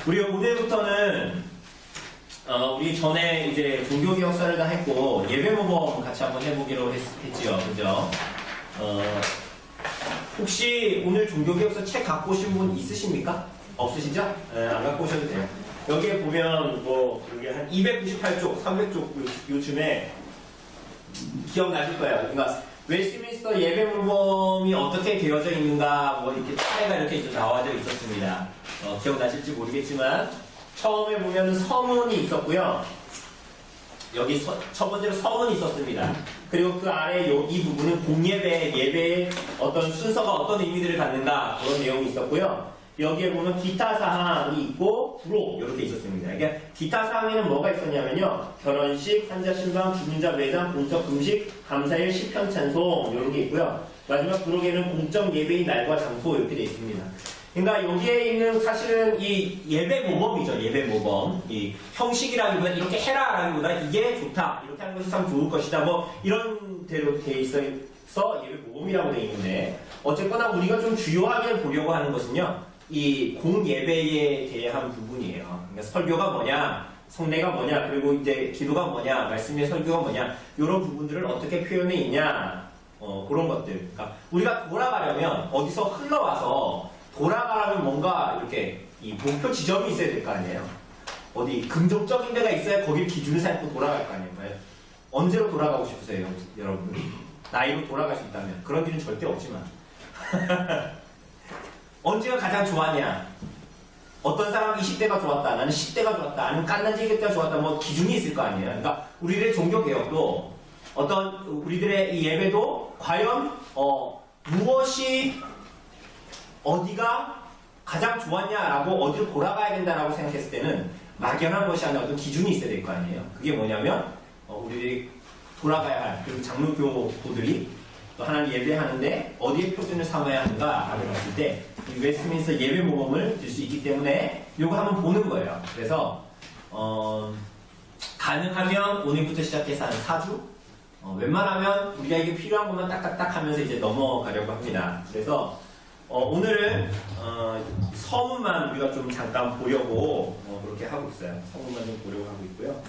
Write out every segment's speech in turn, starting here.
우리 오늘부터는 우리 전에 이제 종교개혁 사를 다 했고 예배모범 같이 한번 해보기로 했지요, 그죠? 혹시 오늘 종교개혁서 책 갖고 오신 분 있으십니까? 없으시죠? 네, 안 갖고 오셔도 돼요. 여기에 보면 뭐 여기 한 298쪽, 300쪽 요즘에 기억나실 거예요. 그러니까 웨스트민스터 예배모범이 어떻게 되어져 있는가 뭐 이렇게 차례가 이렇게 나와져 있었습니다. 기억나실지 모르겠지만 처음에 보면 서문이 있었고요. 여기 첫 번째로 서문이 있었습니다. 그리고 그 아래 이 부분은 공예배, 예배의 어떤 순서가 어떤 의미들을 갖는가 그런 내용이 있었고요. 여기에 보면 기타 사항이 있고 부록 이렇게 있었습니다. 그러니까 기타 사항에는 뭐가 있었냐면요. 결혼식, 환자 신방, 죽은 자 매장, 공적 금식, 감사일, 시편 찬송 이런 게 있고요. 마지막 부록에는 공적 예배의 날과 장소 이렇게 되어 있습니다. 그러니까 여기에 있는 사실은 이 예배 모범이죠. 예배 모범. 이 형식이라기보다 이렇게 해라라기보다 이게 좋다. 이렇게 하는 것이 참 좋을 것이다. 뭐 이런 대로 돼 있어 예배 모범이라고 되어 있는데 어쨌거나 우리가 좀 주요하게 보려고 하는 것은요. 이 공예배에 대한 부분이에요. 그러니까 설교가 뭐냐, 성례가 뭐냐, 그리고 이제 기도가 뭐냐, 말씀의 설교가 뭐냐, 이런 부분들을 어떻게 표현해 있냐, 그런 것들. 그러니까 우리가 돌아가려면 어디서 흘러와서 돌아가려면 뭔가 이렇게 이 목표 지점이 있어야 될 거 아니에요. 어디 긍정적인 데가 있어야 거길 기준을 삼고 돌아갈 거 아니에요. 언제로 돌아가고 싶으세요, 여러분? 나이로 돌아갈 수 있다면 그런 일은 절대 없지만. 언제가 가장 좋았냐? 어떤 사람은 20대가 좋았다, 나는 10대가 좋았다, 아니면 깐난지기 때가 좋았다, 뭐 기준이 있을 거 아니에요. 그러니까 우리들의 종교개혁도 어떤 우리들의 이 예배도 과연 무엇이 어디가 가장 좋았냐라고 어디로 돌아가야 된다라고 생각했을 때는 막연한 것이 아니라 어떤 기준이 있어야 될 거 아니에요. 그게 뭐냐면 우리들이 돌아가야 할 그리고 장로교도들이 또 하나님 예배하는데 어디에 표준을 삼아야 하는가라고 봤을 때 이 웨스트민스터 예배 모범을 들 수 있기 때문에 이거 한번 보는 거예요. 그래서 가능하면 오늘부터 시작해서 한 4주 웬만하면 우리가 이게 필요한 것만 딱딱딱 하면서 이제 넘어가려고 합니다. 그래서 오늘은 서문만 우리가 좀 잠깐 보려고 그렇게 하고 있어요. 서문만 좀 보려고 하고 있고요.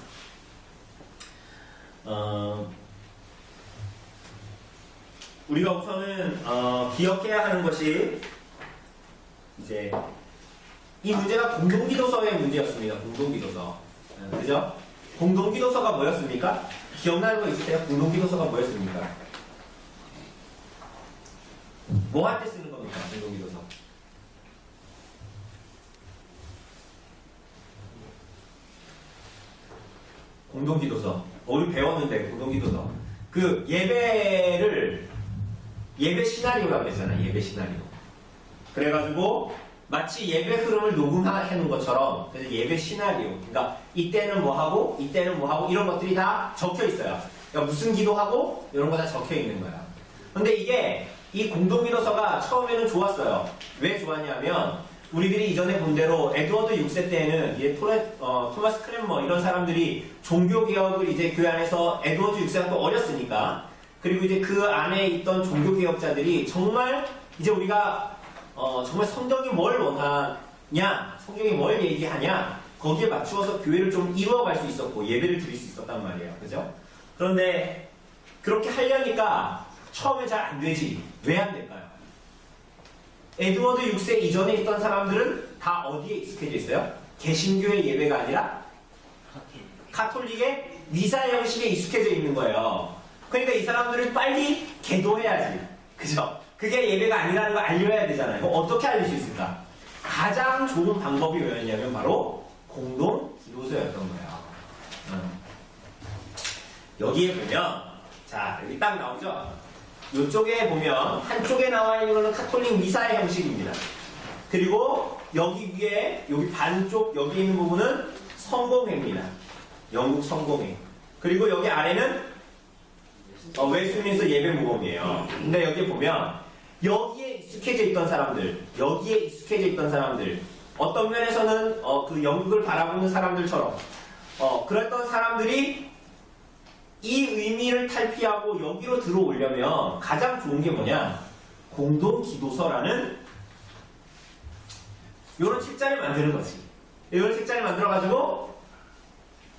우리가 우선은 기억해야 하는 것이 이제 이 문제가 공동기도서의 문제였습니다. 공동기도서. 그죠? 공동기도서가 뭐였습니까? 기억나는 거 있으세요? 공동기도서가 뭐였습니까? 뭐 할 때 쓰는 겁니까? 공동기도서. 공동기도서. 우리 배웠는데 공동기도서. 그 예배 시나리오라고 그랬잖아요. 예배 시나리오. 그래가지고 마치 예배 흐름을 녹음해 놓은 것처럼 그래서 예배 시나리오. 그러니까 이때는 뭐 하고 이때는 뭐 하고 이런 것들이 다 적혀 있어요. 그러니까 무슨 기도하고 이런 거 다 적혀 있는 거야. 근데 이게 이 공동기도서가 처음에는 좋았어요. 왜 좋았냐면 우리들이 이전에 본 대로 에드워드 6세 때에는 토마스 크랜머 이런 사람들이 종교개혁을 이제 교회 안에서 에드워드 6세가 또 어렸으니까 그리고 이제 그 안에 있던 종교개혁자들이 정말 이제 우리가 정말 성경이 뭘 원하냐, 성경이 뭘 얘기하냐 거기에 맞추어서 교회를 좀 이루어갈 수 있었고 예배를 드릴 수 있었단 말이에요. 그죠? 그런데 그렇게 하려니까 처음에 잘 안 되지. 왜 안 될까요? 에드워드 6세 이전에 있던 사람들은 다 어디에 익숙해져 있어요? 개신교의 예배가 아니라 카톨릭의 미사 형식에 익숙해져 있는 거예요. 그러니까 이 사람들은 빨리 기도해야지. 그죠? 그게 예배가 아니라는 걸 알려야 되잖아요. 그럼 어떻게 알릴 수 있을까? 가장 좋은 방법이 뭐였냐면 바로 공동 기도서였던 거예요. 여기에 보면 자 여기 딱 나오죠? 이쪽에 보면 한쪽에 나와 있는 거는 카톨릭 미사의 형식입니다. 그리고 여기 위에 여기 반쪽 여기 있는 부분은 성공회입니다. 영국 성공회. 그리고 여기 아래는 웨스트민스터 예배 모범이에요. 근데 여기 보면 여기에 익숙해져 있던 사람들 어떤 면에서는 그 영국을 바라보는 사람들처럼 그랬던 사람들이 이 의미를 탈피하고 여기로 들어오려면 가장 좋은 게 뭐냐? 공동기도서라는 이런 책자를 만드는 거지. 이런 색깔을 만들어가지고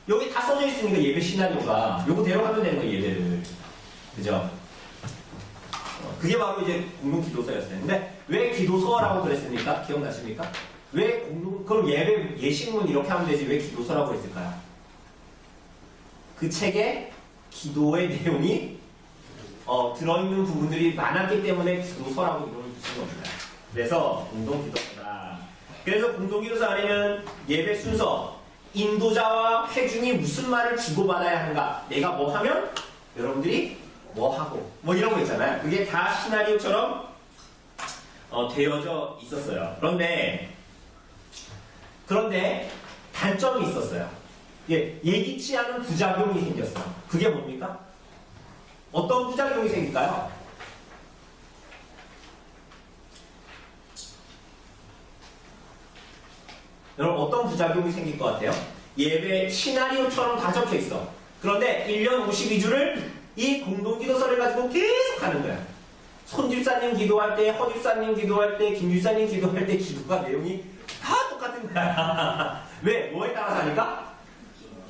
여기 다 써져 있으니까 예배 시나리오가 요거 데려가면 되는 거예요, 예배를. 그죠? 그게 바로 이제 공동 기도서였어요. 근데 왜 기도서라고 그랬습니까? 기억나십니까? 왜 그럼 예배, 예식문 이렇게 하면 되지 왜 기도서라고 했을까요? 그 책에 기도의 내용이 들어있는 부분들이 많았기 때문에 기도서라고 이름을 붙인 겁니다. 그래서 공동기도서다. 그래서 공동기도서 안에는 예배 순서, 인도자와 회중이 무슨 말을 주고받아야 하는가, 내가 뭐 하면 여러분들이 뭐 하고 뭐 이런 거 있잖아요. 그게 다 시나리오처럼 되어져 있었어요. 그런데 단점이 있었어요. 예기치 않은 부작용이 생겼어요. 그게 뭡니까? 어떤 부작용이 생길까요? 여러분 어떤 부작용이 생길 것 같아요? 예배 시나리오처럼 다 적혀 있어. 그런데 1년 52주를 이 공동기도서를 가지고 계속 하는 거야. 손집사님 기도할 때, 허집사님 기도할 때, 김집사님 기도할 때 기도가 내용이 다 똑같은 거야. 왜? 뭐에 따라서 하니까?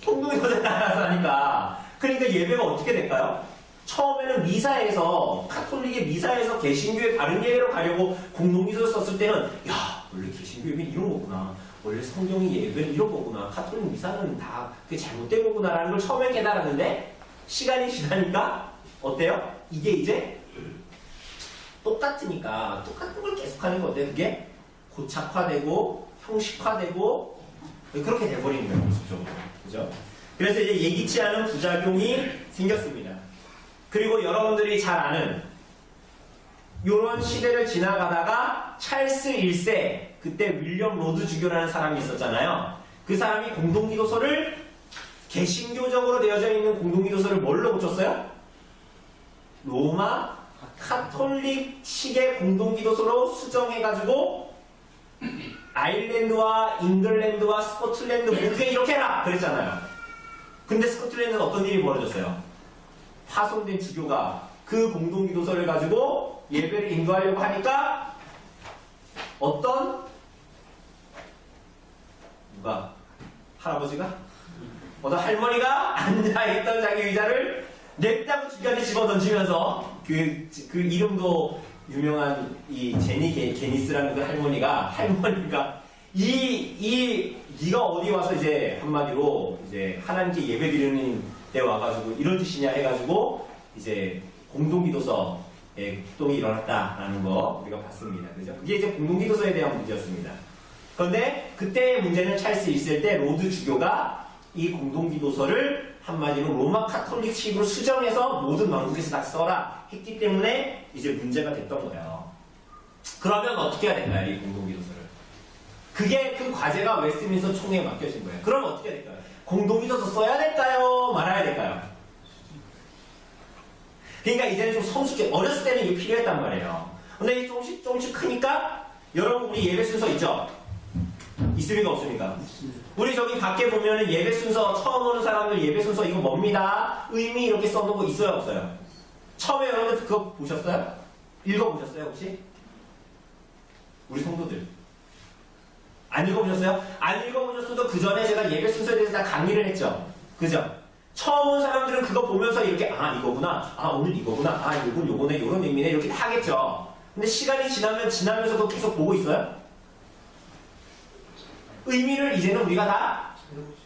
공동기도서에 따라서 하니까. 그러니까 예배가 어떻게 될까요? 처음에는 미사에서, 카톨릭의 미사에서 개신교의 바른 예배로 가려고 공동기도서 썼을 때는 야, 원래 개신교 예배는 이런 거구나. 원래 성경의 예배는 이런 거구나. 카톨릭 미사는 다 그게 잘못된 거구나 라는 걸 처음에 깨달았는데 시간이 지나니까 어때요? 이게 이제 똑같으니까 똑같은 걸 계속하는 건데 그게 고착화되고 형식화되고 그렇게 돼버리는 거예요. 모습적으로. 그죠? 그래서 이제 예기치 않은 부작용이 생겼습니다. 그리고 여러분들이 잘 아는 이런 시대를 지나가다가 찰스 1세 그때 윌리엄 로드 주교라는 사람이 있었잖아요. 그 사람이 공동기도서를 개신교적으로 되어져 있는 공동기도서를 뭘로 고쳤어요? 로마 카톨릭식의 공동기도서로 수정해가지고 아일랜드와 잉글랜드와 스코틀랜드 모두에 이렇게 해라! 그랬잖아요. 근데 스코틀랜드는 어떤 일이 벌어졌어요? 파손된 주교가 그 공동기도서를 가지고 예배를 인도하려고 하니까 어떤 누가? 할아버지가? 어떤 할머니가 앉아있던 자기 의자를 냅다고 주변에 집어던지면서 그 이름도 유명한 이 게니스라는 그 할머니가 네가 어디 와서 이제 한마디로 이제 하나님께 예배 드리는 데 와가지고 이런 짓이냐 해가지고 이제 공동기도서에 흑동이 일어났다라는 거 우리가 봤습니다. 그죠? 그게 이제 공동기도서에 대한 문제였습니다. 그런데 그때의 문제는 찰스 1세 때 로드 주교가 이 공동기도서를 한마디로 로마 카톨릭식으로 수정해서 모든 왕국에서 다 써라 했기 때문에 이제 문제가 됐던 거예요. 그러면 어떻게 해야 될까요? 이 공동기도서를. 그게 그 과제가 웨스트민스터 총회에 맡겨진 거예요. 그럼 어떻게 해야 될까요? 공동기도서 써야 될까요? 말아야 될까요? 그러니까 이제는 좀 성숙해. 어렸을 때는 이게 필요했단 말이에요. 근데 이게 조금씩 크니까 여러분 우리 예배 순서 있죠? 있습니까? 없습니까? 우리 저기 밖에 보면은 예배 순서 처음 오는 사람들 예배 순서 이거 뭡니다. 의미 이렇게 써놓은 거 있어요? 없어요? 처음에 여러분들 그거 보셨어요? 읽어보셨어요? 혹시? 우리 성도들 안 읽어보셨어요? 안 읽어보셨어도 그 전에 제가 예배 순서에 대해서 다 강의를 했죠? 그죠? 처음 온 사람들은 그거 보면서 이렇게 이거구나, 오늘 이거구나, 이건 요거네, 요런 의미네 이렇게 하겠죠. 근데 시간이 지나면서도 계속 보고 있어요? 의미를 이제는 우리가 다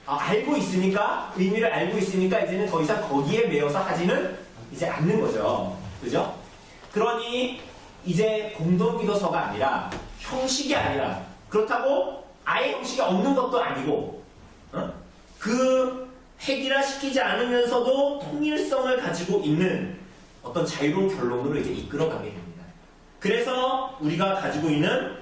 알고 있으니까, 의미를 알고 있으니까 이제는 더 이상 거기에 매여서 하지는 이제 않는 거죠. 그죠? 그러니 이제 공동기도서가 아니라 형식이 아니라 그렇다고 아예 형식이 없는 것도 아니고 그 획일화시키지 않으면서도 통일성을 가지고 있는 어떤 자유로운 결론으로 이제 이끌어가게 됩니다. 그래서 우리가 가지고 있는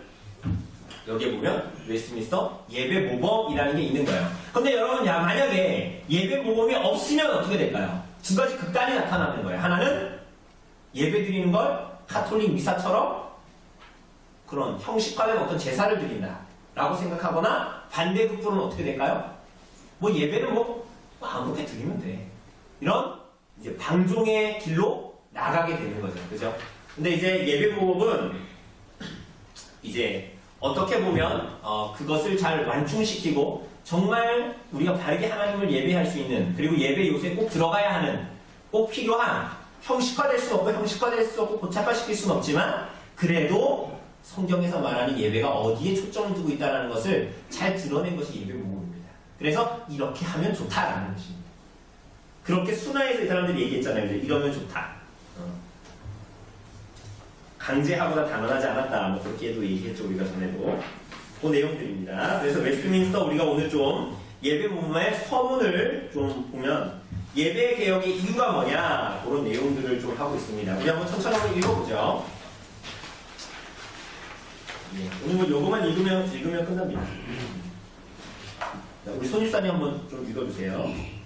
여기에 보면 웨스트민스터 예배 모범이라는 게 있는 거예요. 근데 여러분 만약에 예배 모범이 없으면 어떻게 될까요? 두 가지 극단이 나타나는 거예요. 하나는 예배 드리는 걸 카톨릭 미사처럼 그런 형식화된 어떤 제사를 드린다 라고 생각하거나 반대 극부는 어떻게 될까요? 뭐 예배는 아무렇게 드리면 돼. 이런 이제 방종의 길로 나가게 되는 거죠. 그죠? 근데 이제 예배 모범은 이제 어떻게 보면 그것을 잘 완충시키고 정말 우리가 바르게 하나님을 예배할 수 있는, 그리고 예배 요소에 꼭 들어가야 하는, 꼭 필요한, 형식화될 수 없고 형식화될 수 없고 고착화시킬 수는 없지만 그래도 성경에서 말하는 예배가 어디에 초점을 두고 있다는 것을 잘 드러낸 것이 예배 모범입니다. 그래서 이렇게 하면 좋다라는 것입니다. 그렇게 순화해서 이 사람들이 얘기했잖아요. 이제 이러면 좋다. 강제하거나 당연하지 않았다. 뭐 그렇게도 얘기했죠. 우리가 전에도. 그 내용들입니다. 그래서 웨스트민스터 우리가 오늘 좀 예배 모범의 서문을 좀 보면 예배 개혁의 이유가 뭐냐 그런 내용들을 좀 하고 있습니다. 우리 한번 천천히 한번 읽어보죠. 네, 오늘 뭐 요거만 읽으면 끝납니다. 자, 우리 손일사님 한번 좀 읽어주세요.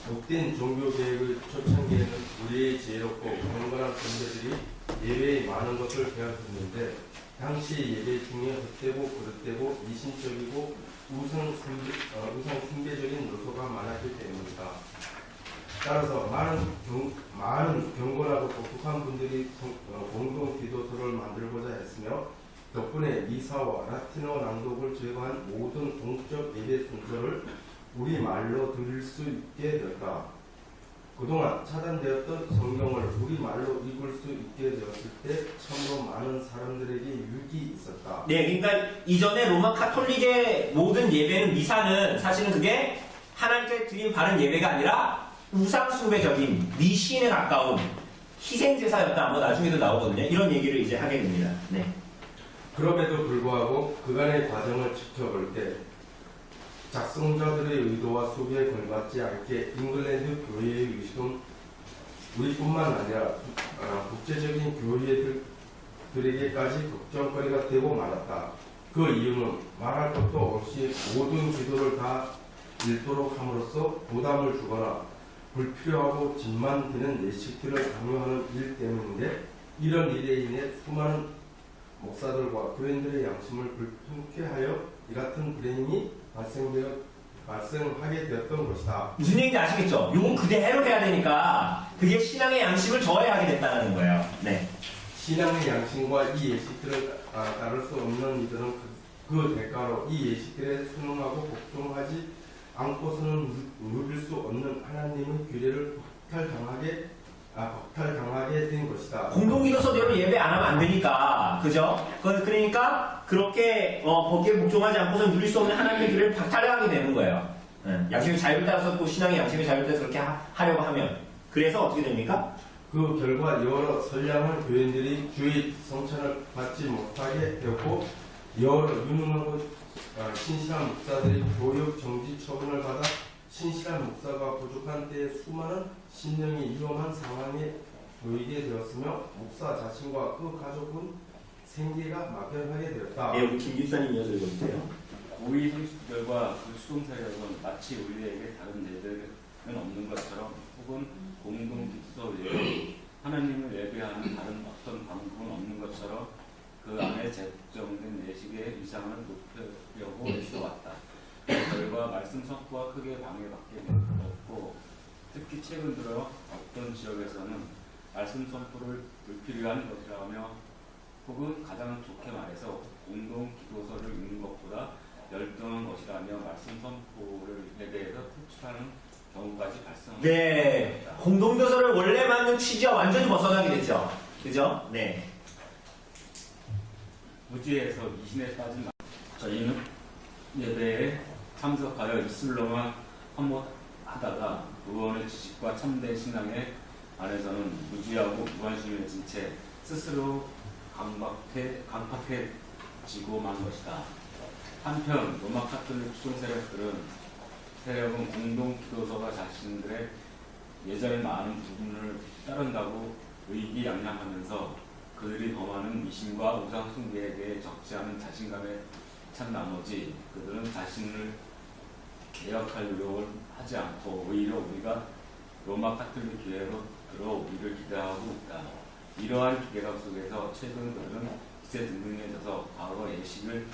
복된 종교개혁의 초창기에는 우리의 지혜롭고 경건한 선배들이 예배에 많은 것을 배웠었는데 당시 예배 중에 헛되고 그릇되고 미신적이고 우상 숭배적인 요소가 많았기 때문이다. 따라서 많은 경건하고 똑똑한 분들이 공동 기도소를 만들고자 했으며 덕분에 미사와 라틴어 낭독을 제거한 모든 동적 예배 순서를 우리말로 들을 수 있게 되었다. 그동안 차단되었던 성경을 우리말로 읽을 수 있게 되었을 때 참으로 많은 사람들에게 유익이 있었다. 네, 그러니까 이전에 로마 카톨릭의 모든 예배는 미사는 사실은 그게 하나님께 드린 바른 예배가 아니라 우상숭배적인 미신에 가까운 희생제사였다. 뭐 나중에도 나오거든요. 이런 얘기를 이제 하게 됩니다. 네. 그럼에도 불구하고 그간의 과정을 지켜볼 때 작성자들의 의도와 수비에 걸맞지 않게 잉글랜드 교회의 의식은 우리뿐만 아니라 국제적인 교회들에게까지 걱정거리가 되고 말았다. 그 이유는 말할 것도 없이 모든 기도를 다 읽도록 함으로써 부담을 주거나 불필요하고 짐만 되는 예식들을 강요하는 일 때문인데 이런 일에 인해 수많은 목사들과 교인들의 양심을 불편케 하여 이 같은 불행이 발생하게 되었던 것이다. 무슨 얘기인지 아시겠죠? 요건 그대로 해야 되니까 그게 신앙의 양심을 저해하게 됐다는 거예요. 네. 신앙의 양심과 이 예식들을 따를 수 없는 이들은 그 대가로 이 예식들에 순응하고 복종하지 않고서는 누릴 수 없는 하나님의 규례를 박탈당하게 된 것이다. 공동기도서대로 예배 안 하면 안 되니까, 그죠? 그러니까 그렇게 거기에 복종하지 않고서 누릴 수 없는 하나님의 규례를 박탈하게 되는 거예요. 양심의 자유를 따라서 또 신앙의 양심의 자유를 따라서 그렇게 하려고 하면 그래서 어떻게 됩니까? 그 결과 여러 선량한 교인들이 주의 성찬을 받지 못하게 되었고 여러 유능하고 신실한 목사들이 교육 정지 처분을 받아 신실한 목사가 부족한 때에 수많은 신령이 위험한 상황에 놓이게 되었으며 목사 자신과 그 가족은 생계가 막연하게 되었다. 네, 우리 김 기사님 이어서 읽어주세요. 고위 형식들과 그 수동 세력은 마치 우리에게 다른 예배는 없는 것처럼 혹은 공동 기도 외에 하나님을 예배하는 다른 어떤 방법은 없는 것처럼 그 안에 제정된 예식의 위상을 높이려고 애써왔다. 그 결과 말씀 선포가 크게 방해받게 되었고 특히 최근 들어 어떤 지역에서는 말씀 선포를 불필요한 것이라며 혹은 가장 좋게 말해서 공동 기도서를 읽는 것보다 열등한 것이라며 말씀 선포를 예배에서 퇴출하는 경우까지 발생합니다. 네, 공동교서를 원래 만든 취지와 완전히 벗어나게 됐죠. 그죠? 네. 무지에서 미신에 빠진 저희는 예배에 참석하여 이슬로만 한몫하다가 구원의 지식과 참된 신앙에 안에서는 무지하고 무관심해진 채 스스로 강팍해지고만 것이다. 한편 로마 카톨릭 수종 세력은 공동 기도서가 자신들의 예전에 많은 부분을 따른다고 의기양양하면서 그들이 범하는 미신과 우상 숭배에 대해 적지 않은 자신감에 찬 나머지 그들은 자신을 개혁할 노력을 하지 않고 오히려 우리가 로마 카톨릭 교회로 들어 우리를 기대하고 있다. 이러한 기대감 속에서 최근 그들은 기세 등등해져서 과거 예식을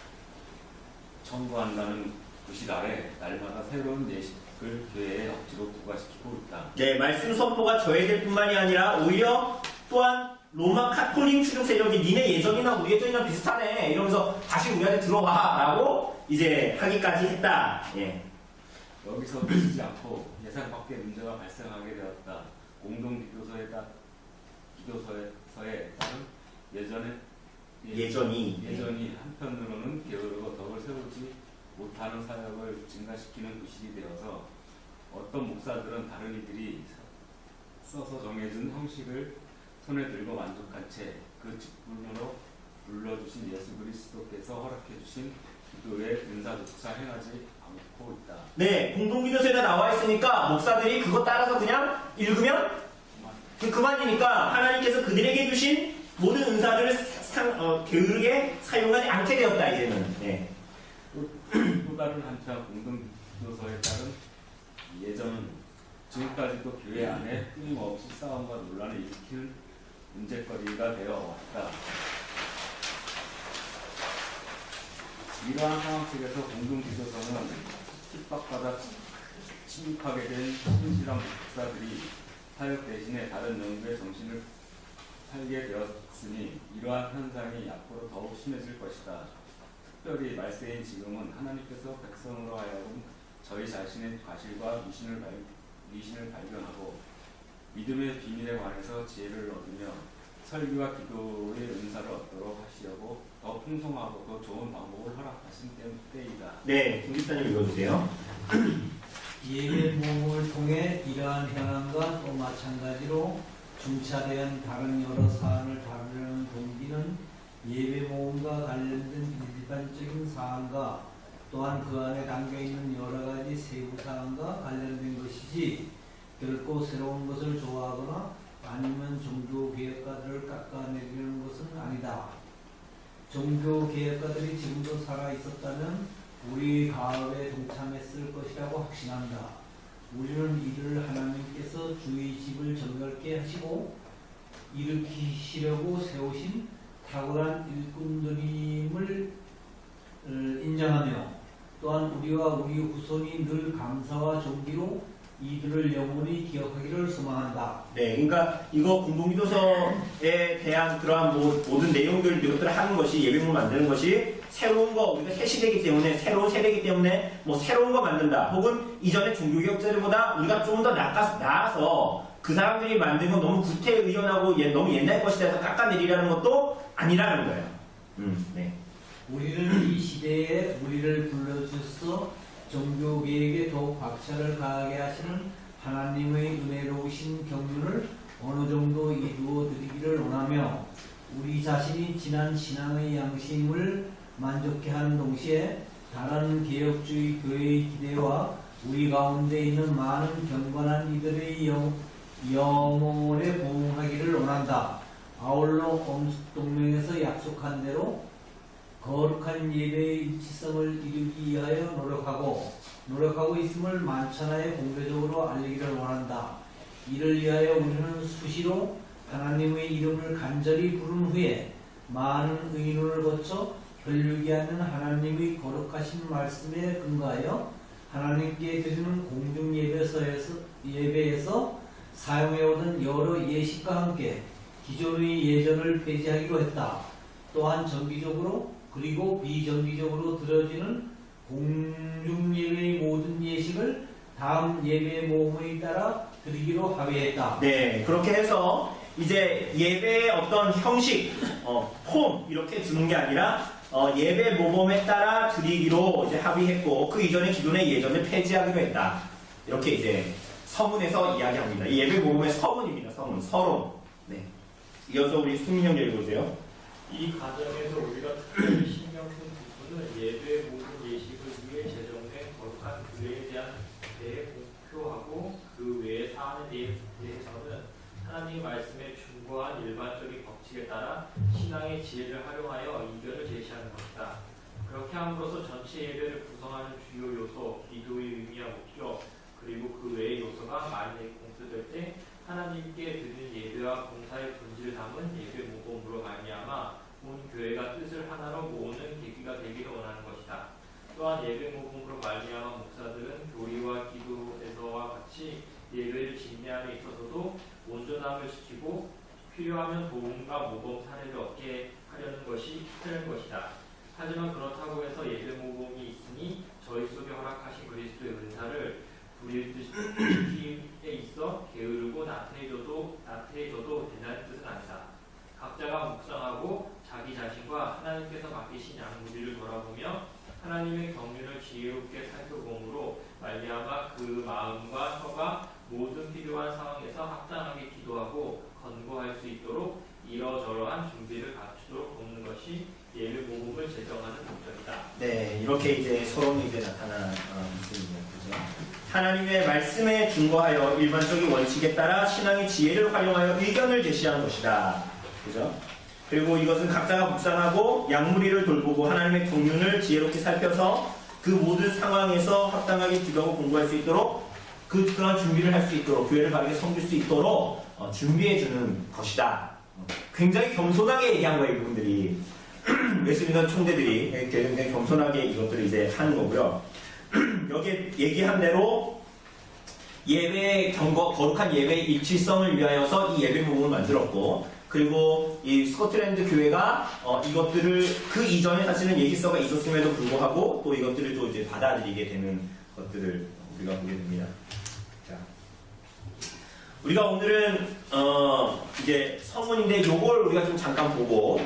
청구한다는 구실 아래 날마다 새로운 예식을 교회에 억지로 부과시키고 있다. 네, 말씀 선포가 저해될 뿐만이 아니라 오히려 또한 로마 카톨릭 추종 세력이 니네 예전이나 우리 예전이랑 비슷하네 이러면서 다시 우리한테 들어와라고 이제 하기까지 했다. 예. 여기서 그치지 않고 예산 밖의 문제가 발생하게 되었다. 공동 기도서에 따른 예전이 한편으로는 게으르고 덕을 세우지 못하는 사역을 증가시키는 부실이 되어서 어떤 목사들은 다른 이들이 써서 정해준 형식을 손에 들고 만족한 채 그 직분으로 불러주신 예수 그리스도께서 허락해 주신 기도의 은사조차 행하지 않고 있다. 네, 공동기도서에다 나와 있으니까 목사들이 그거 따라서 그냥 읽으면 그만이니까 하나님께서 그들에게 주신 모든 은사들을 게으르게 사용하지 않게 되었다 이제는. 네. 또 다른 한편 공동기도서에 따른 예전은 지금까지도 교회 안에 끊임없이 싸움과 논란을 일으킬 문제거리가 되어 왔다. 이러한 상황 속에서 공동기도서는 핍박받아 침묵하게 된 신실한 목사들이 사역 대신에 다른 연구에 정신을 팔게 되었으니 이러한 현상이 앞으로 더욱 심해질 것이다. 특별히 말세인 지금은 하나님께서 백성으로 하여금 저희 자신의 과실과 미신을 발견하고 믿음의 비밀에 관해서 지혜를 얻으며 설교와 기도의 은사를 얻도록 하시려고 더 풍성하고 더 좋은 방법을 허락하신 때이다. 네, 김기사님 읽어주세요. 예배 모험을 통해 이러한 현황과 또 마찬가지로 중차대한 다른 여러 사안을 다루려는 동기는 예배 모험과 관련된 일반적인 사안과 또한 그 안에 담겨있는 여러 가지 세부 사안과 관련된 것이지 결코 새로운 것을 좋아하거나 아니면 종교개혁가들을 깎아내리려는 것은 아니다. 종교개혁가들이 지금도 살아있었다면 우리 가업에 동참했을 것이라고 확신한다. 우리는 이를 하나님께서 주의 집을 정결케 하시고 일으키시려고 세우신 탁월한 일꾼들임을 인정하며 또한 우리와 우리 후손이 늘 감사와 존귀로 이들을 영원히 기억하기를 소망한다. 네, 그러니까 이거 공동기도서에 대한 그러한 모든 내용들 이것들을 하는 것이 예배문 만드는 것이 새로운 거 우리가 새 시대이기 때문에 새로운 세대이기 때문에 뭐 새로운 거 만든다. 혹은 이전의 종교개혁자들보다 우리가 좀 더 나아서 그 사람들이 만든 건 너무 구태의연하고 너무 옛날 것이다 해서 깎아내리라는 것도 아니라는 거예요. 네. 우리는 이 시대에 우리를 불러주셔서 종교개혁에 더욱 박차를 가하게 하시는 하나님의 은혜로우신 경륜을 어느 정도 이루어 드리기를 원하며 우리 자신이 지난 신앙의 양심을 만족해 하는 동시에 다른 개혁주의 교회의 기대와 우리 가운데 있는 많은 경건한 이들의 영혼에 부응하기를 원한다. 아울러 엄숙동맹에서 약속한 대로 거룩한 예배의 일치성을 이루기 위하여 노력하고 있음을 만천하에 공개적으로 알리기를 원한다. 이를 위하여 우리는 수시로 하나님의 이름을 간절히 부른 후에 많은 의논을 거쳐 혈육이 않는 하나님의 거룩하신 말씀에 근거하여 하나님께 드리는 공중 예배에서 사용해오던 여러 예식과 함께 기존의 예전을 폐지하기로 했다. 또한 정기적으로 그리고 비정기적으로 들어지는 공중예배의 모든 예식을 다음 예배 모험에 따라 드리기로 합의했다. 네, 그렇게 해서 이제 예배의 어떤 형식, 폼 이렇게 두는 게 아니라 예배 모범에 따라 드리기로 이제 합의했고 그 이전에 기존의 예전을 폐지하기로 했다. 이렇게 이제 서문에서 이야기합니다. 이 예배 모범의 서문입니다. 서론. 네. 이어서 우리 수민 형 읽어주세요. 이 과정에서 우리가 특별히 신경 쓴 부분은 예배 모든 예식을 위해 제정된 거룩한 규례에 대한 대공표하고 그 외의 사안에 대해서는 하나님의 말씀에 충고한 일반적인 법칙에 따라 신앙의 지혜를 활용하여 이견을 제시하는 것이다. 그렇게 함으로써 전체 예배를 구성하는 주요 요소, 기도의 의미와 목적, 그리고 그 외의 요소가 만약에 공표될 때 하나님께 드리는 예배와 봉사의 본질을 담은 예배 모범으로 말미암아 온 교회가 뜻을 하나로 모으는 계기가 되기를 원하는 것이다. 또한 예배 모범으로 말미암아 목사들은 교리와 기도에서와 같이 예배를 진행함에 있어서도 온전함을 지키고 필요하면 도움과 모범 사례를 얻게 하려는 것이다. 하지만 그렇다고 해서 예배 모범이 있으니 저희 속에 허락하신 그리스도의 은사를 부리심에 있어 게으르고 나태해져도 된다는 뜻은 아니다. 각자가 묵상하고 자기 자신과 하나님께서 맡기신 양무리를 돌아보며 하나님의 경륜을 지혜롭게 살펴봄으로 말미암아 그 마음과 혀가 모든 필요한 상황에서 합당하게 기도하고 건고할 수 있도록 이러저러한 준비를 갖추도록 돕는 것이 예배 모범을 제정하는 목적이다. 네, 이렇게 이제 서론이 이제 나타나는 있습니다. 그죠? 하나님의 말씀에 준거하여 일반적인 원칙에 따라 신앙의 지혜를 활용하여 의견을 제시하는 것이다. 그죠? 그리고 이것은 각자가 묵상하고 양무리를 돌보고 하나님의 경륜을 지혜롭게 살펴서 그 모든 상황에서 합당하게 기도하고 공부할 수 있도록 그런 준비를 할 수 있도록 교회를 바르게 섬길 수 있도록 준비해 주는 것이다. 굉장히 겸손하게 얘기한 거예요, 이분들이. 웨슬리던 총대들이 굉장히 겸손하게 이것들을 이제 하는 거고요. 여기에 얘기한 대로 예배의 거룩한 예배의 일치성을 위하여서 이 예배 모금을 만들었고, 그리고 이 스코틀랜드 교회가 이것들을 그 이전에 사실은 예기서가 있었음에도 불구하고 또 이것들을 또 이제 받아들이게 되는 것들을 우리가 보게 됩니다. 자, 우리가 오늘은 이제 서문인데 요걸 우리가 좀 잠깐 보고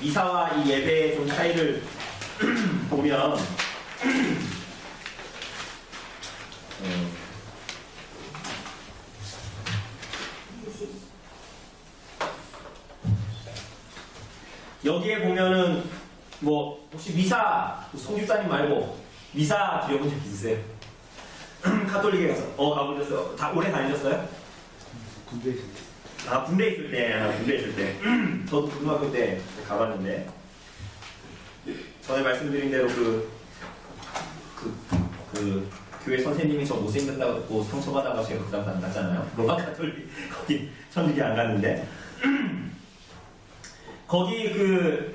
미사와 이 예배의 좀 차이를 보면 여기에 보면은 뭐 혹시 미사 송집사님 말고 미사 드려본 적 있으세요? 카톨릭에 가서 가보셨어요? 다 오래 다니셨어요? 군대 있을 때. 아 군대 있을 때 저도 고등학교 때 가봤는데 전에 말씀드린 대로 그 교회 선생님이 저 못생겼다고 상처받아가 제가 그다음 안 갔잖아요. 로마 카톨릭 거기 천주교 안 갔는데 거기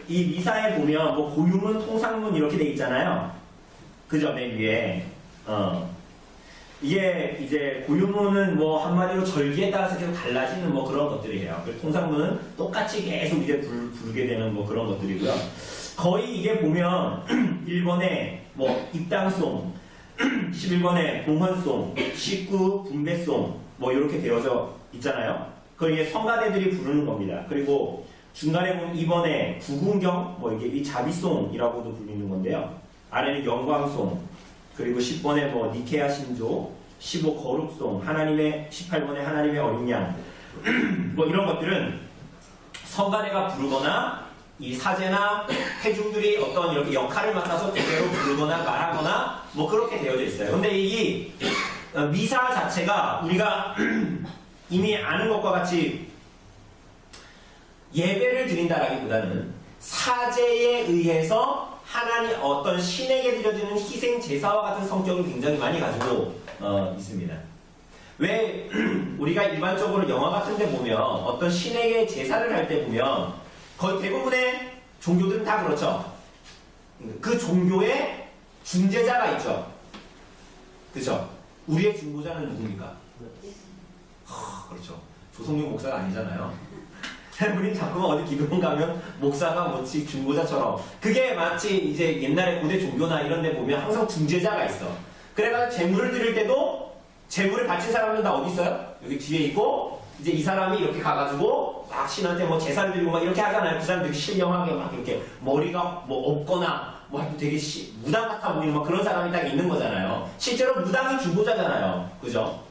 이 미사에 보면 뭐 고유문, 통상문 이렇게 돼 있잖아요. 그죠? 맨 위에 이게 이제 고유문은 뭐 한마디로 절기에 따라서 계속 달라지는 뭐 그런 것들이에요. 그리고 통상문은 똑같이 계속 이제 부르게 되는 뭐 그런 것들이고요. 거의 이게 보면 1번에 뭐 입당송, 11번에 봉헌송, 19 분배송 뭐 이렇게 되어져 있잖아요. 그걸 이게 성가대들이 부르는 겁니다. 그리고 중간에 보면 2번에 구군경, 뭐 이게 이 자비송이라고도 불리는 건데요. 아래는 영광송, 그리고 10번에 뭐 니케아 신조, 15 거룩송, 18번에 하나님의 어린 양, 뭐 이런 것들은 성가대가 부르거나 이 사제나 회중들이 어떤 이렇게 역할을 맡아서 그대로 부르거나 말하거나 뭐 그렇게 되어져 있어요. 근데 이 미사 자체가 우리가 이미 아는 것과 같이 예배를 드린다라기보다는 사제에 의해서 하나님 어떤 신에게 드려지는 희생 제사와 같은 성격을 굉장히 많이 가지고 있습니다. 왜 우리가 일반적으로 영화 같은 데 보면 어떤 신에게 제사를 할 때 보면 거의 대부분의 종교들은 다 그렇죠. 그 종교에 중재자가 있죠. 그렇죠? 우리의 중보자는 누굽니까? 그렇죠. 조성용 목사가 아니잖아요. 우린 자꾸만 어디 기도원 가면 목사가 뭐지 중보자처럼 그게 마치 이제 옛날에 고대 종교나 이런 데 보면 항상 중재자가 있어. 그래가지고 재물을 드릴 때도 재물을 바친 사람은 다 어디 있어요? 여기 뒤에 있고 이제 이 사람이 이렇게 가가지고 막 신한테 뭐 제사를 드리고 막 이렇게 하잖아요. 그 사람 되게 신령하게 막 이렇게 머리가 뭐 없거나 뭐 되게 무당 같아 보이는 막 그런 사람이 딱 있는 거잖아요. 실제로 무당이 중보자잖아요. 그죠?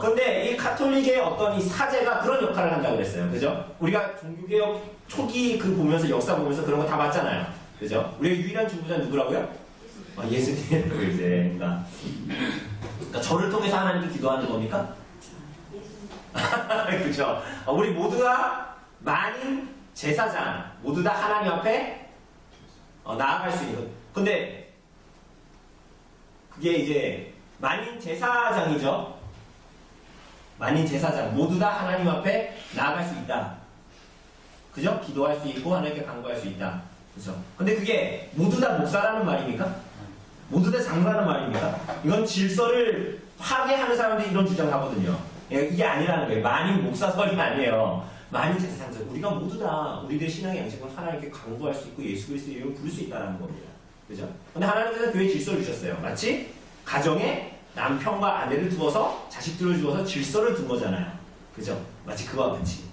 근데 이 카톨릭의 어떤 이 사제가 그런 역할을 한다고 그랬어요. 그죠? 우리가 종교개혁 초기 보면서 역사 보면서 그런 거 다 봤잖아요. 그죠? 우리가 유일한 중보자는 누구라고요? 예수님이라고 이제. 그러니까 저를 통해서 하나님께 기도하는 겁니까? 그죠? 우리 모두가 만인 제사장, 모두 다 하나님 앞에 나아갈 수 있는. 근데 그게 이제 만인 제사장이죠. 만인 제사장 모두 다 하나님 앞에 나아갈 수 있다. 그죠? 기도할 수 있고 하나님께 간구할 수 있다. 그죠? 근데 그게 모두 다 목사라는 말입니까? 모두 다 장로라는 말입니까? 이건 질서를 파괴하는 사람들이 이런 주장을 하거든요. 이게 아니라는 거예요. 만인 목사설이 아니에요. 만인 제사장설. 우리가 모두 다 우리들의 신앙의 양식을 하나님께 강구할 수 있고 예수 그리스도의 이름을 부를 수 있다는 겁니다. 그죠? 근데 하나님께서 교회에 질서를 주셨어요. 마치 가정에 남편과 아내를 두어서 자식들을 주어서 질서를 둔 거잖아요. 그죠? 마치 그와 같이.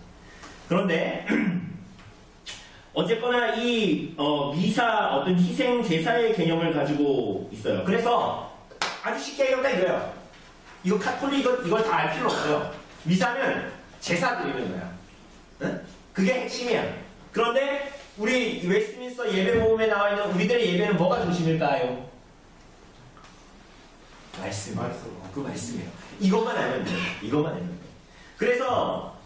그런데 어쨌거나 이 미사 어떤 희생 제사의 개념을 가지고 있어요. 그래서 아주 쉽게 얘기하면 이거예요. 이거 카톨릭은 이걸 다 알 필요 없어요. 미사는 제사 드리는 거야. 응? 그게 핵심이야. 그런데 우리 웨스트민스터 예배 모음에 나와 있는 우리들의 예배는 뭐가 중심일까요? 말씀. 그 말씀이에요. 이것만 알면 돼요. 이것만 알면 돼요. 그래서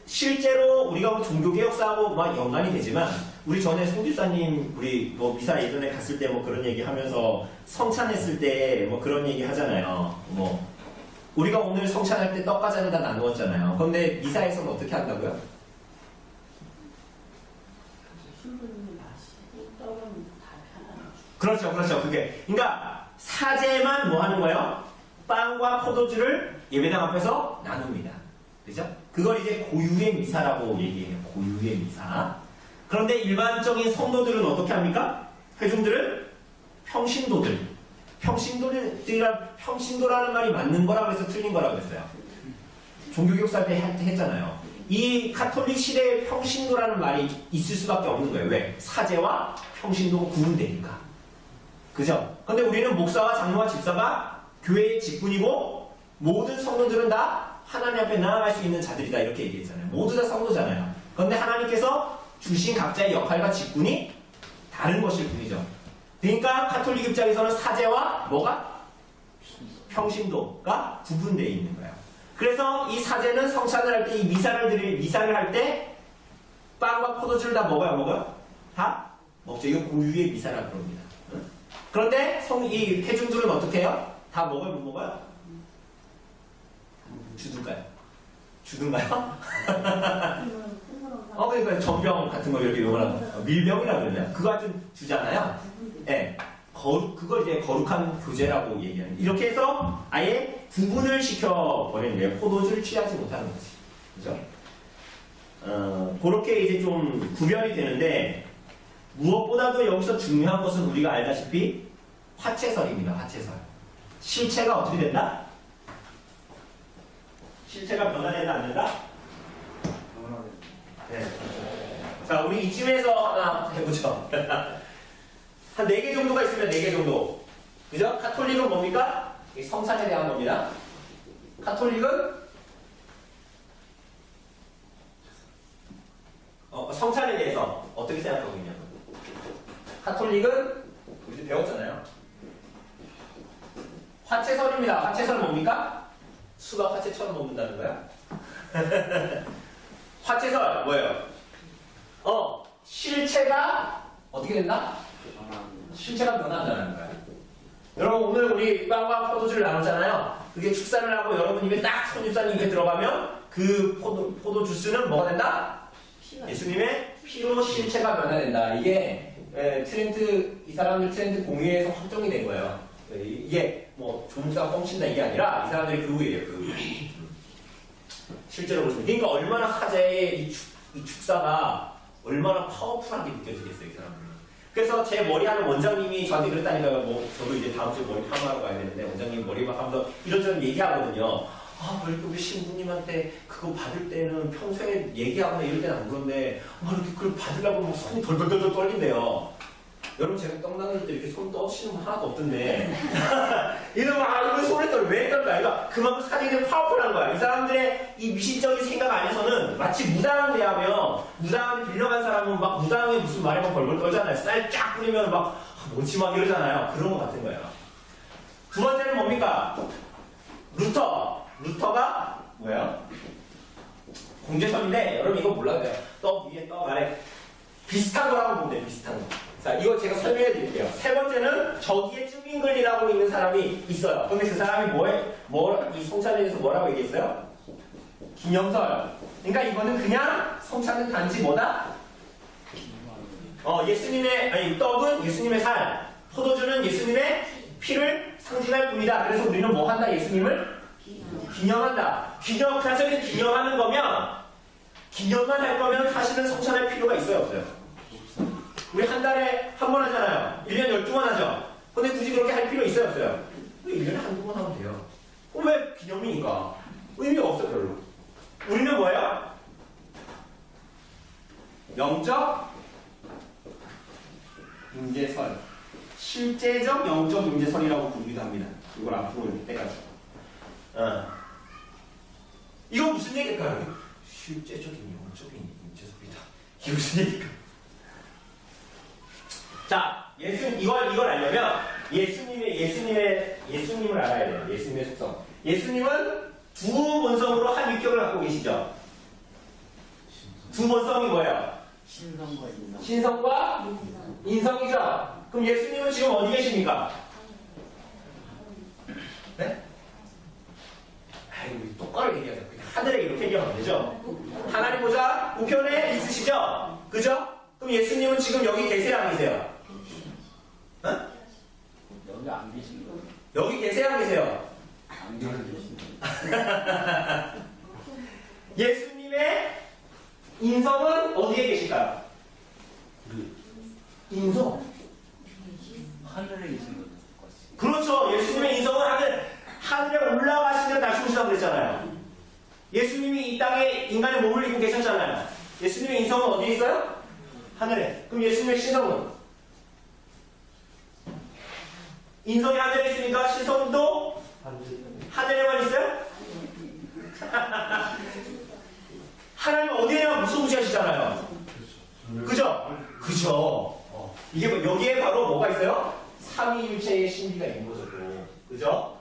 실제로 우리가 뭐 종교개혁사하고 막 연관이 되지만 우리 전에 송집사님 우리 뭐 미사 예전에 갔을 때 뭐 그런 얘기 하면서 성찬했을 때 뭐 그런 얘기 하잖아요. 뭐 우리가 오늘 성찬할 때 떡과자는 다 나누었잖아요. 그런데 미사에서는 어떻게 한다고요? 그렇죠, 그렇죠. 그게 그러니까 사제만 뭐 하는 거예요? 빵과 포도주를 예배당 앞에서 나눕니다. 그죠? 그걸 이제 고유의 미사라고 얘기해요. 고유의 미사. 그런데 일반적인 성도들은 어떻게 합니까? 회중들은 평신도라는 말이 맞는 거라고 해서 틀린 거라고 했어요. 종교교육사 때 했잖아요. 이 카톨릭 시대에 평신도라는 말이 있을 수밖에 없는 거예요. 왜? 사제와 평신도가 구분되니까. 그죠? 근데 우리는 목사와 장로와 집사가 교회의 직분이고 모든 성도들은 다 하나님 앞에 나아갈 수 있는 자들이다 이렇게 얘기했잖아요. 모두 다 성도잖아요. 그런데 하나님께서 주신 각자의 역할과 직분이 다른 것일 뿐이죠. 그러니까 카톨릭 입장에서는 사제와 뭐가? 평신도가 구분되어 있는 거예요. 그래서 이 사제는 성찬을 할 때 이 미사를 할 때 빵과 포도주를 다 먹어요? 다 먹죠. 이거 고유의 미사라고 그럽니다. 그런데 이 회중들은 어떻게 해요? 다 먹어요? 못 먹어요? 주든가요? 그러니까 전병 같은 거 이렇게 요거랑 밀병이라고 그러나요? 그거 하여튼 주잖아요. 네. 그걸 이제 거룩한 교제라고 얘기하는. 이렇게 해서 아예 구분을 시켜버리는 거예요. 포도주를 취하지 못하는 거지. 그죠? 그렇게 이제 좀 구별이 되는데, 무엇보다도 여기서 중요한 것은 우리가 알다시피 화채설입니다. 화채설. 실체가 어떻게 된다? 실체가 변화된다, 안 된다? 네. 자, 우리 이쯤에서 하나 해보죠. 한 4개 정도가 있으면 4개 정도. 그죠? 카톨릭은 뭡니까? 이 성찬에 대한 겁니다. 카톨릭은 성찬에 대해서 어떻게 생각하고 있냐? 카톨릭은 우리 배웠잖아요. 화채설입니다. 화채설은 뭡니까? 수박 화채처럼 먹는다는 거야? 화채설 뭐예요? 실체가 어떻게 된다? 실체가 변한다는 거야. 여러분 오늘 우리 빵과 포도주를 나눴잖아요. 그게 축사를 하고 여러분 입에 딱 손집사님 입에 들어가면 그 포도 주스는 뭐가 된다? 예수님의 피로 실체가 변화된다. 이게 이 사람들 트렌드 공유에서 확정이 된 거예요. 이게 뭐 조목사가 뻥친다 이게 아니라 이 사람들이 그 후예요. 그 실제로 그렇습니다. 그러니까 얼마나 사제의 이 축사가 얼마나 파워풀하게 느껴지겠어요, 이 사람들은. 그래서 제 머리하는 원장님이 저한테 그랬다니까요. 뭐 저도 이제 다음 주에 머리 파마하러 가야 되는데 원장님 머리 막 하면서 이런저런 얘기하거든요. 우리 신부님한테 그거 받을 때는 평소에 얘기하거나 이럴 때는 안 그런데 이렇게 그걸 받으려고 막 손이 덜덜덜 떨린대요. 여러분 제가 떡 나눌 때 이렇게 손 떠시는 분 하나도 없던데 이러면 이거 손에 왜 떨까? 그러니까 그만큼 사진이 파워풀한 거야. 이 사람들의 이 미신적인 생각 안에서는 마치 무당을 대하면 무당을 빌려간 사람은 막 무당에 무슨 말에만 벌벌 떨잖아요. 쌀 쫙 뿌리면 막 뭐지 막 이러잖아요. 그런 거 같은 거예요. 두 번째는 뭡니까? 루터가 뭐예요? 공제선인데 여러분 이거 몰라도 돼요. 떡 위에 떡 아래 비슷한 거라고 보면 돼요. 비슷한 거. 자, 이거 제가 설명해 드릴게요. 세 번째는 저기에 쭈빙글이라고 있는 사람이 있어요. 근데 그 사람이 이 성찬에 대해서 뭐라고 얘기했어요? 기념설. 그러니까 이거는 그냥 성찬은 단지 뭐다? 떡은 예수님의 살, 포도주는 예수님의 피를 상징할 뿐이다. 그래서 우리는 뭐 한다? 예수님을 기념한다. 가톨릭은 기념하는 거면 기념만 할 거면 사실은 성찬할 필요가 있어요, 없어요? 우리 한 달에 한 번 하잖아요. 1년에 12번 하죠. 근데 굳이 그렇게 할 필요 있어요, 없어요? 1년에 한두 번 하면 돼요. 그럼 왜 기념이니까? 의미가 없어, 별로. 우리는 뭐예요? 영적 임재설. 실제적 영적 임재설이라고 부르기도 합니다. 이걸 앞으로 이렇게 떼가지고. 이거 무슨 얘기일까요? 실제적인 영적인 임재설이다. 이게 무슨 얘기일까? 자, 이걸 알려면 예수님을 알아야 돼요. 예수님의 속성. 예수님은 두 본성으로 한 육격을 갖고 계시죠. 두 본성이 뭐예요? 신성과 인성이죠. 그럼 예수님은 지금 어디 계십니까? 네? 아이고, 똑바로 얘기하자. 하늘에 이렇게 얘기하면 안 되죠. 하나님 보좌 우편에 있으시죠? 그죠? 그럼 예수님은 지금 여기 계세요, 안 계세요? 어? 여기 안 계신 거예요? 여기 계세요, 안 계세요? 안 계신 거예요? 예수님의 인성은 어디에 계실까요? 인성. 하늘에 계신 거예요? 그렇죠. 예수님의 인성은 하늘에 올라가시면 다시 오신다고 그랬잖아요. 예수님이 이 땅에 인간의 몸을 입고 계셨잖아요. 예수님의 인성은 어디에 있어요? 하늘에. 그럼 예수님의 신성은? 인성이 하늘에 있으니까 신성도 하늘에만 있어요? 하나님 어디에나 무소무시하시잖아요. 그죠? 그죠? 이게 여기에 바로 뭐가 있어요? 삼위일체의 신비가 있는 거죠. 그죠?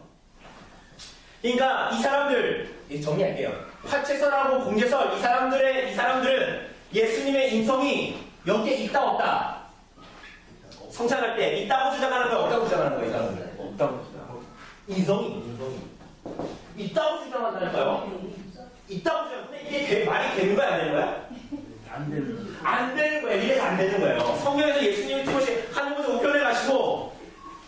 그러니까 이 사람들 정리할게요. 화채설하고 공제설 이 사람들은 예수님의 인성이 여기에 있다 없다. 성찬할 때 있다고 주장하는 거야, 없다고 주장하는 거야, 이 사람들. 없다고 주장하고. 인성이 있다고 주장한다니까요. 있다고 주장. 근데 이게 말이 되는 거야, 안 되는 거야? 안 되는 거야. 이래서 안 되는 거예요. 성경에서 예수님이 티모시 하늘보다 우편에 가시고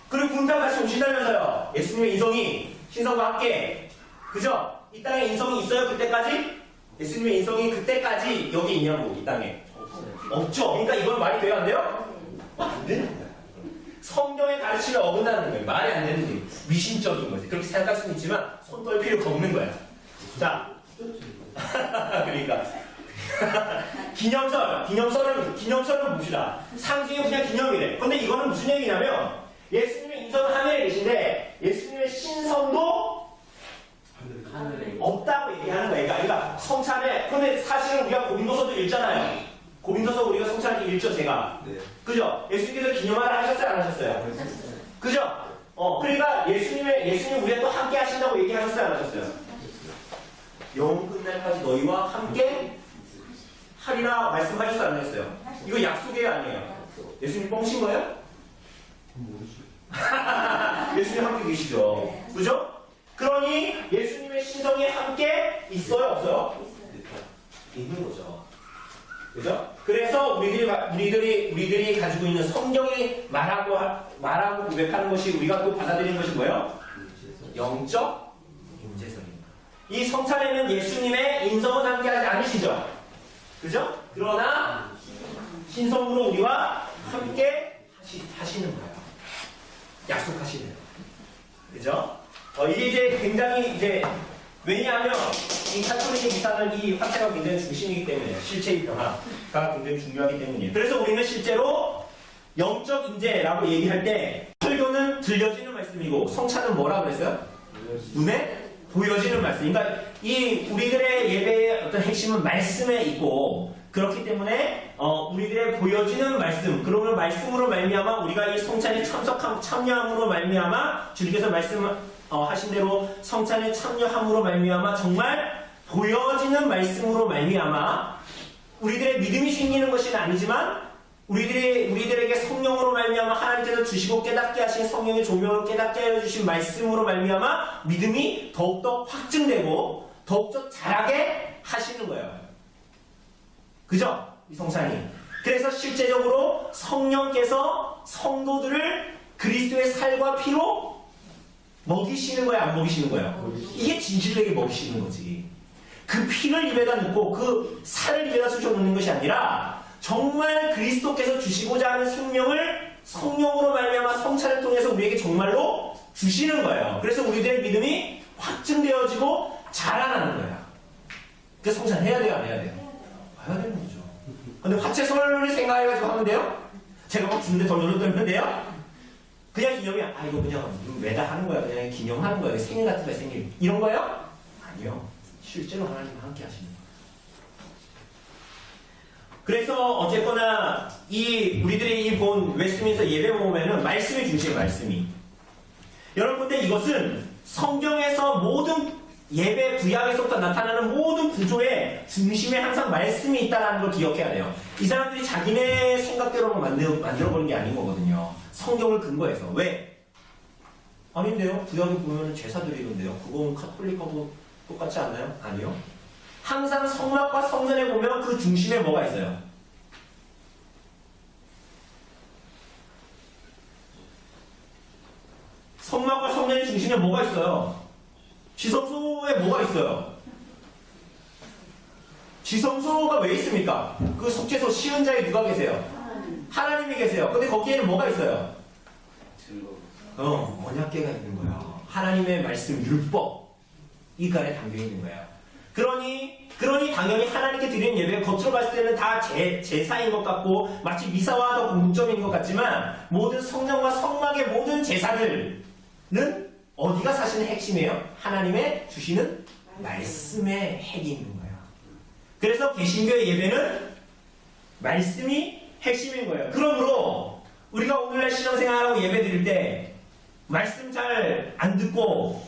그리고 군장 같이 오신다면서요. 예수님의 인성이 신성과 함께. 그죠? 이 땅에 인성이 있어요, 그때까지? 예수님의 인성이 그때까지 여기 있냐고, 이 땅에. 없죠. 그러니까 이건 말이 돼요, 안 돼요? 안 되는 거야. 성경의 가르침에 어긋나는 거예요. 말이 안 되는 거예요. 미신적인 거지. 그렇게 생각할 수는 있지만 손 떨 필요가 없는 거야. 자, 그러니까 기념설은 봅시다. 상징은 그냥 기념이래. 근데 이거는 무슨 얘기냐면 예수님의 인성은 하늘에 계신데 예수님의 신성도 하늘에 없다고 얘기하는 거예요. 그러니까 성찬에, 근데 사실은 우리가 고린도서도 읽잖아요. 고린도서 우리가 성찬할 때 읽죠, 제가. 네. 그죠? 예수님께서 기념하라 하셨어요, 안 하셨어요? 그죠? 그러니까 예수님 우리가 또 함께 하신다고 얘기하셨어요, 안 하셨어요? 영원 끝날까지 너희와 함께 하리라 말씀하셨어요, 안 하셨어요? 이거 약속이에요, 아니에요? 예수님 뻥친 거예요? 예수님 함께 계시죠. 그죠? 그러니 예수님의 신성이 함께 있어요, 없어요? 있는 거죠. 그죠? 그래서 우리들이 가지고 있는 성경이 말하고 고백하는 것이 우리가 또 받아들이는 것이 뭐예요? 영적 임재설입니다. 이 성찬에는 예수님의 인성은 함께하지 않으시죠? 그죠? 그러나 신성으로 우리와 함께 하시는 거예요. 약속하시네요. 그죠? 이게 이제 굉장히 왜냐하면 이 카톨릭의 미사는 이 화채가 굉장히 중심이기 때문에 실체의 변화가 굉장히 중요하기 때문이에요. 그래서 우리는 실제로 영적 임재라고 얘기할 때 설교는 들려지는 말씀이고 성찬은 뭐라 그랬어요? 눈에 보여지는 말씀. 그러니까 이 우리들의 예배의 어떤 핵심은 말씀에 있고 그렇기 때문에 우리들의 보여지는 말씀, 그러면 말씀으로 말미암아 우리가 이 성찬에 참여함으로 말미암아 주님께서 하신 대로 성찬에 참여함으로 말미암아 정말 보여지는 말씀으로 말미암아 우리들의 믿음이 생기는 것은 아니지만 우리들에게 성령으로 말미암아 하나님께서 주시고 깨닫게 하신 성령의 조명을 깨닫게 해주신 말씀으로 말미암아 믿음이 더욱더 확증되고 더욱더 자라게 하시는 거예요. 그죠? 이 성찬이. 그래서 실제적으로 성령께서 성도들을 그리스도의 살과 피로 먹이시는 거야, 안 먹이시는 거예요? 이게 진실되게 먹이시는 거지. 그 피를 입에다 넣고 그 살을 입에다 쑤셔 넣는 것이 아니라 정말 그리스도께서 주시고자 하는 생명을 성령으로 말미암아 성찬을 통해서 우리에게 정말로 주시는 거예요. 그래서 우리들의 믿음이 확증되어지고 자라나는 거예요. 그 성찬 해야 돼요, 안 해야 돼요? 해야 되는 거죠. 근데 화채설을 생각해가지고 하면 돼요? 제가 막 주는데 덜덜 떨면 돼요? 그냥 기념이야. 아, 이거 그냥 매달 하는 거야. 그냥 기념하는 거야. 생일 같은 거야, 생일. 이런 거요? 아니요. 실제로 하나님과 함께 하시는 거예요. 그래서 어쨌거나 우리들이 이 본 웨스트민스터 예배 모험에는 말씀이 중심이에요, 말씀이. 여러분, 근데 이것은 성경에서 모든 예배 구약에서부터 나타나는 모든 구조의 중심에 항상 말씀이 있다는 걸 기억해야 돼요. 이 사람들이 자기네 생각대로 만들어버린 게 아닌 거거든요. 성경을 근거해서. 왜? 아닌데요? 구약에 보면 제사 드리던데요. 그건 카톨릭하고 똑같지 않나요? 아니요. 항상 성막과 성전에 보면 그 중심에 뭐가 있어요? 성막과 성전의 중심에 뭐가 있어요? 지성소에 뭐가 있어요? 지성소가 왜 있습니까? 그 속죄소 시은 자에 누가 계세요? 하나님이 계세요. 근데 거기에는 뭐가 있어요? 언약궤가 있는 거예요. 하나님의 말씀, 율법 이 간에 담겨 있는 거예요. 그러니 당연히 하나님께 드리는 예배가 겉으로 봤을 때는 다 제사인 것 같고 마치 미사와 더 공통점인 것 같지만 모든 성전과 성막의 모든 제사들은 어디가 사실은 핵심이에요? 하나님의 주시는 말씀의 핵이 있는 거예요. 그래서 개신교의 예배는 말씀이 핵심인 거예요. 그러므로 우리가 오늘날 신앙생활하고 예배 드릴 때 말씀 잘 안 듣고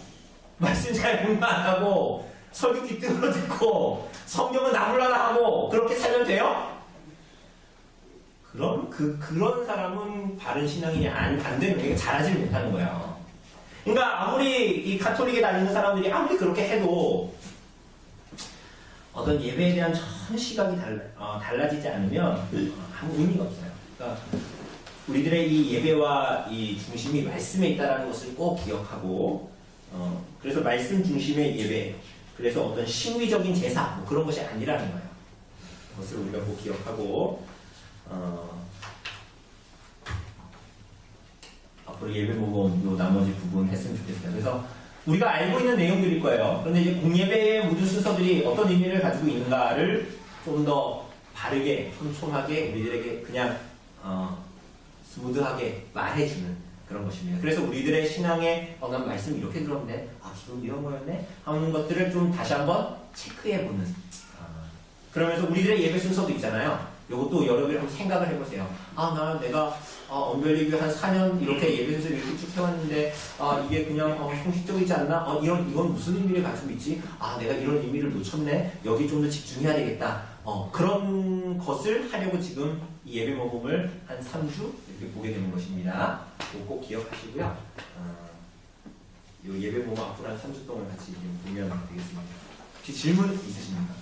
말씀 잘 공부 안 하고 설교 귀등으로 듣고 성경은 나물라라 하고 그렇게 살면 돼요? 그럼 그런 사람은 바른 신앙이 안 되는 거예요. 잘하지 못하는 거예요. 그러니까 아무리 이 카톨릭에 다니는 사람들이 아무리 그렇게 해도 어떤 예배에 대한 전 시각이 달라지지 않으면 아무 의미가 없어요. 그러니까 우리들의 이 예배와 이 중심이 말씀에 있다는 것을 꼭 기억하고 그래서 말씀 중심의 예배, 그래서 어떤 심위적인 제사 뭐 그런 것이 아니라는 거예요. 그것을 우리가 꼭 기억하고 앞으로 예배 모범 요 나머지 부분 했으면 좋겠어요. 그래서 우리가 알고 있는 내용들일 거예요. 그런데 이제 공예배의 모든 순서들이 어떤 의미를 가지고 있는가를 좀 더 바르게, 촘촘하게 우리들에게 그냥 스무드하게 말해주는 그런 것입니다. 그래서 우리들의 신앙에 난 말씀 이렇게 들었는데 기도 이런 거였네 하는 것들을 좀 다시 한번 체크해보는 그러면서 우리들의 예배 순서도 있잖아요. 이것도 여러분이 한번 생각을 해보세요. 내가 언별리뷰 한 4년 이렇게 예배 순서 이렇게 쭉 해왔는데 이게 그냥 형식적이지 않나? 이건 무슨 의미를 가지고 있지? 내가 이런 의미를 놓쳤네. 여기 좀 더 집중해야 되겠다. 그런 것을 하려고 지금 이 예배 모범을 한 3주 이렇게 보게 되는 것입니다. 꼭 기억하시고요. 이 예배 모범 앞으로 한 3주 동안 같이 보면 되겠습니다. 혹시 질문 있으십니까?